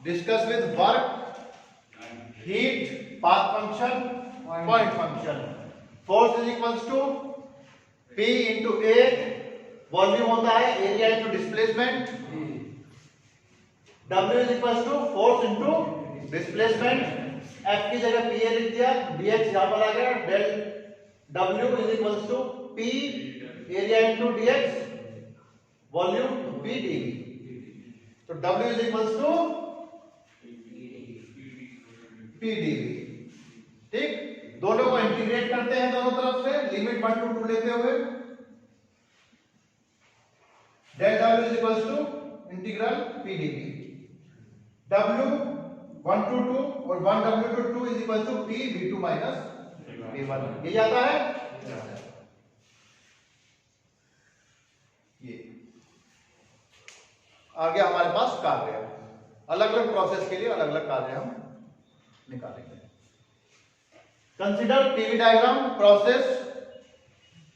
Discuss with work, heat, path function, point function. Force is equals to P into A, volume होता है area into displacement. W is equals to force into displacement. F की जगह P लिख दिया, dx यहां पर आ गया, del W is equals to P area into dx, volume P dv। तो W is equals to P dv। ठीक, दोनों को इंटीग्रेट करते हैं दोनों तरफ से, लिमिट 1 to 2 लेते हुए। Del W is equals to integral P dv। W 1 to 2 और 1 W to 2 is equal to P V2 minus V1। ये जाता है ये। आगे हमारे पास कार्य, अलग अलग प्रोसेस के लिए अलग अलग कार्य हम निकालेंगे। Consider PV diagram process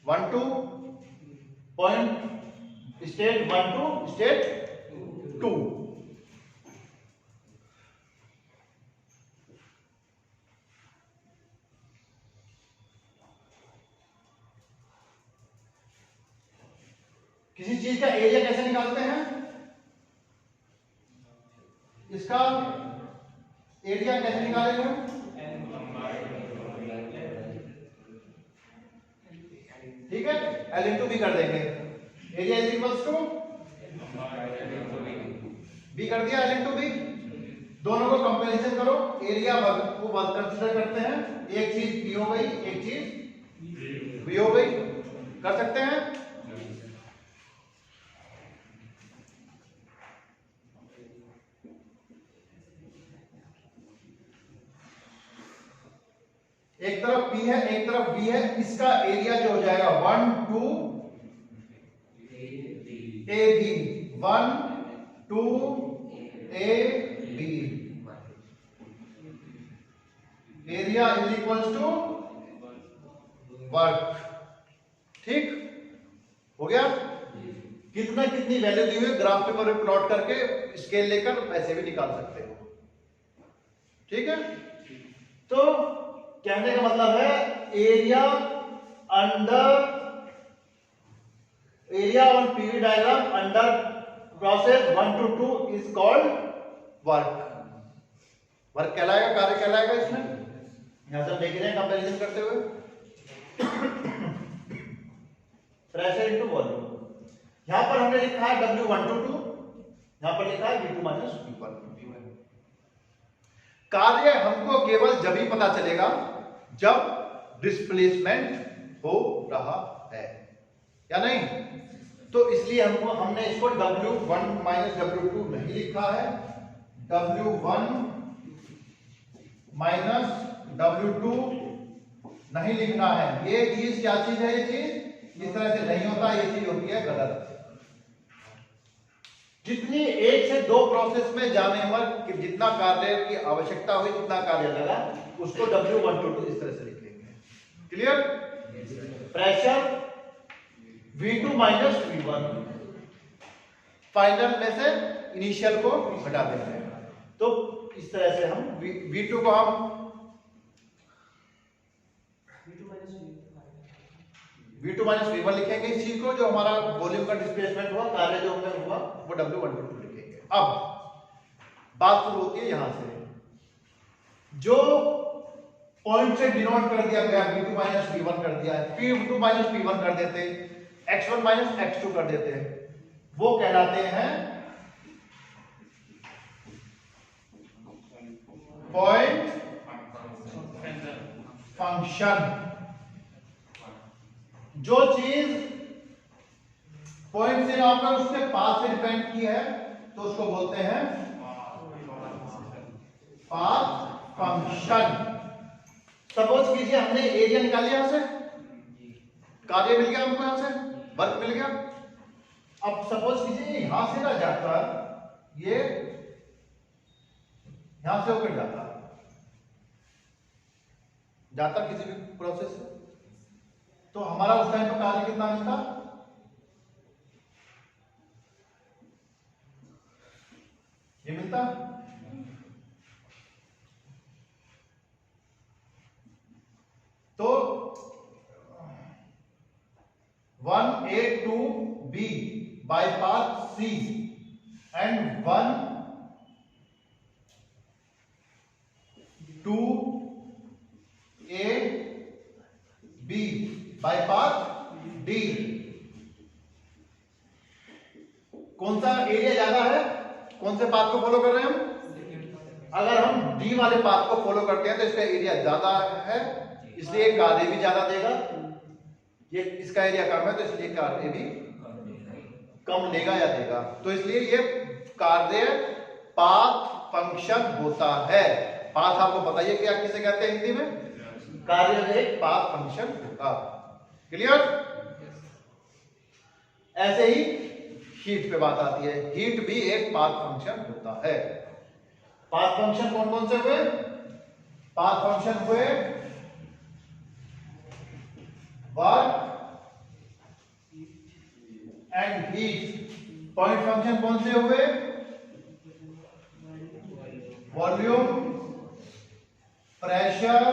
1 to point state 1 to state 2। किसी चीज का एरिया कैसे निकालते हैं? इसका एरिया कैसे निकालेंगे हम? ठीक है, L इंटू बी कर देंगे। Area is equals to B कर दिया, L इंटू बी। दोनों को कंपैरिजन करो, एरिया वर्ग को वर्ग कंसीडर करते हैं। एक चीज पी हो गई, एक चीज बी हो गई, कर सकते हैं। एक तरफ P है, एक तरफ B है, इसका एरिया जो हो जाएगा 1 2 AB, 1 2 AB। Area is equals to work. ठीक हो गया। कितना कितनी वैल्यू दी हुई ग्राफ पेपर में प्लॉट करके स्केल लेकर वैसे भी निकाल सकते हो। ठीक है, तो कहने का मतलब है area under, area on PV diagram under process 1 to 2 is called work. Work कहलाएगा, कार्य कहलाएगा। इसमें यहां से हम देख रहे हैं कंपैरिजन करते हुए, प्रेशर इनटू वॉल्यूम। यहां पर हमने लिखा है W1 to 2, यहां पर लिखा है V2 माइनस V1। कार्य हमको केवल जब ही पता चलेगा जब डिस्प्लेसमेंट हो रहा है, या नहीं? तो इसलिए हमने इसको W1 माइनस W2 नहीं लिखा है, W1 माइनस W2 नहीं लिखना है। ये चीज क्या चीज है? ये चीज इस तरह से नहीं होता, ये चीज होती है गलत। जितनी एक से दो प्रोसेस में जाने पर जितना कार्य की आवश्यकता हुई, जितना कार्य लगा, उसको W1 to 2 इस तरह से लिख लेंगे। Clear? Pressure V2 minus V1, final में से इनिशियल को घटा देते हैं। तो इस तरह से हम V2 को हम V2 माइनस V1 लिखेंगे। इस चीज को जो हमारा वॉल्यूम का डिस्प्लेसमेंट हुआ, कार्य जो हमें हुआ, वो W1 to 2 लिखेंगे। अब बात शुरू होती है यहां से, जो पॉइंट से डिनोट कर दिया गया V2 माइनस V1 कर दिया है, P2 माइनस P1 कर देते, X1 माइनस X2 कर देते हैं, वो कहलाते हैं पॉइंट फंक्शन। जो चीज पॉइंट से यहाँ पर उसके पाथ से डिपेंड की है, तो उसको बोलते हैं पाथ फंक्शन। सपोज कीजिए हमने एरिया निकाल लिया, यहां से कार्य मिल गया हमको, यहां से वर्क मिल गया। अब सपोज कीजिए यहां से ना जाता, ये यहां से होकर जाता किसी भी प्रोसेस से, तो हमारा उस टाइम पर कार्य कितना मिलता? ये मिलता C and 1 2 A B by path D। कौन सा एरिया ज्यादा है, कौन से पाथ को फॉलो कर रहे हैं हम? अगर हम डी वाले पाथ को फॉलो करते हैं तो इसका एरिया ज्यादा है, इसलिए कार्य भी ज्यादा देगा। ये इसका एरिया कम है तो इसलिए कार्य भी कम लेगा या देगा। तो इसलिए ये कार्य पाथ फंक्शन होता है। पाथ आपको बताइए क्या किसे कहते हैं हिंदी में? कार्य एक पाथ फंक्शन होगा। क्लियर? ऐसे ही हीट पे बात आती है, हीट भी एक पाथ फंक्शन होता है। पाथ फंक्शन कौन कौन से हुए? पाथ फंक्शन हुए work and heat. Point function कौन से हुए? वॉल्यूम, प्रेशर,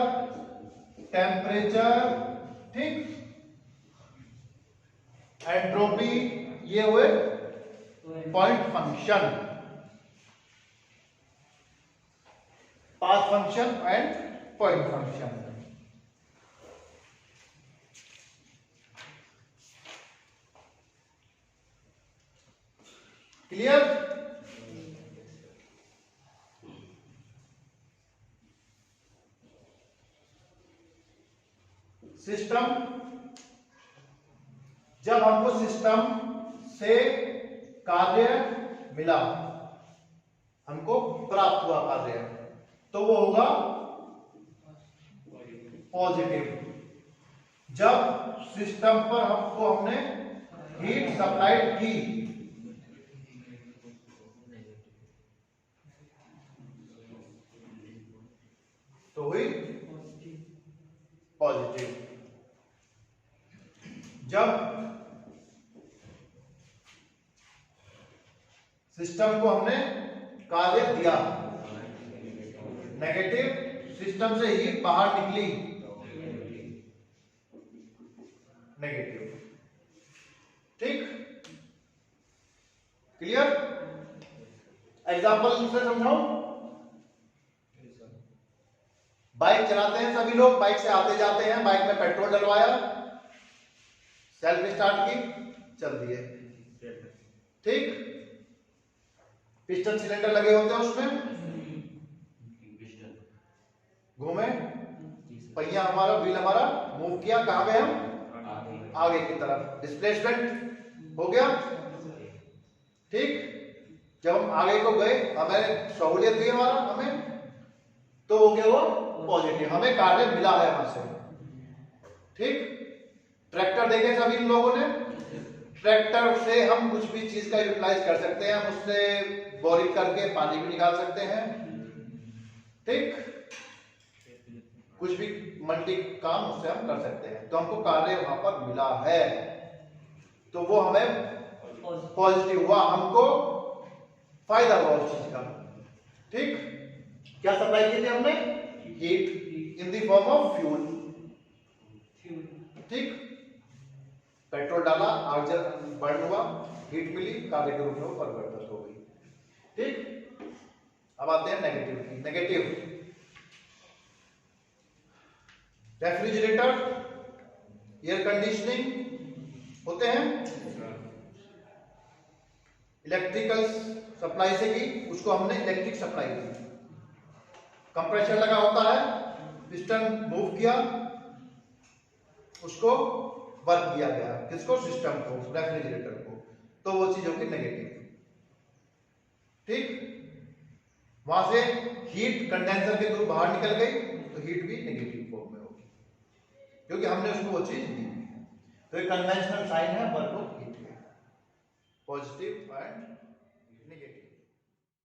टेम्परेचर, ठीक, एंट्रोपी, ये हुए point function, path function and point function. Clear? System, जब हमको सिस्टम से कार्य मिला, हमको प्राप्त हुआ कार्य, तो वो होगा पॉजिटिव। जब सिस्टम पर हमने हीट सप्लाइड की तो हुई पॉजिटिव। जब सिस्टम को हमने कार्य दिया नेगेटिव, सिस्टम से हीट बाहर निकली नेगेटिव। ठीक? क्लियर? एग्जाम्पल से समझाऊं? बाइक चलाते हैं सभी लोग, बाइक से आते जाते हैं, बाइक में पेट्रोल डलवाया, सेल्फ स्टार्ट की, चल दिए, ठीक, पिस्टन सिलेंडर लगे होते हैं उसमें, घूमे, पहिया हमारा, व्हील हमारा मूव किया, कहां गए हम? आगे की तरफ, डिस्प्लेसमेंट हो गया, ठीक। जब हम आगे को गए, हमें सहूलियत हुई हमारा, हमें तो हो गया वो पॉजिटिव, हमें कार्य मिला है वहां से, ठीक। ट्रैक्टर देखे सभी लोगों ने, ट्रैक्टर से हम कुछ भी चीज का यूटिलाइज कर सकते हैं, हम उससे बोरिंग करके पानी भी निकाल सकते हैं, ठीक, कुछ भी मल्टी काम उससे हम कर सकते हैं, तो हमको कार्य वहां पर मिला है, तो वो हमें पॉजिटिव हुआ, हमको फायदा हुआ उस चीज का, ठीक। क्या सप्लाई की थी हमने? Heat in the form of fuel, ठीक। पेट्रोल डाला, आग बर्न हुआ, हीट मिली, कार्य के रूप में वो परिवर्तित हो गई, ठीक। अब आते हैं नेगेटिव की। नेगेटिव, रेफ्रिजरेटर, एयर कंडीशनिंग होते हैं, इलेक्ट्रिकल सप्लाई से की, उसको हमने इलेक्ट्रिक सप्लाई दी। कंप्रेसर लगा होता है, पिस्टन मूव किया, उसको वर्क किया गया, किसको? सिस्टम को, रेफ्रिजरेटर को, तो वो चीज होगी नेगेटिव, ठीक। वहां से हीट कंडेंसर के थ्रू बाहर निकल गई, तो हीट भी नेगेटिव फॉर्म में होगी, क्योंकि हमने उसको वो चीज दी। तो एक कन्वेंशनल साइन है work of heat, positive and negative.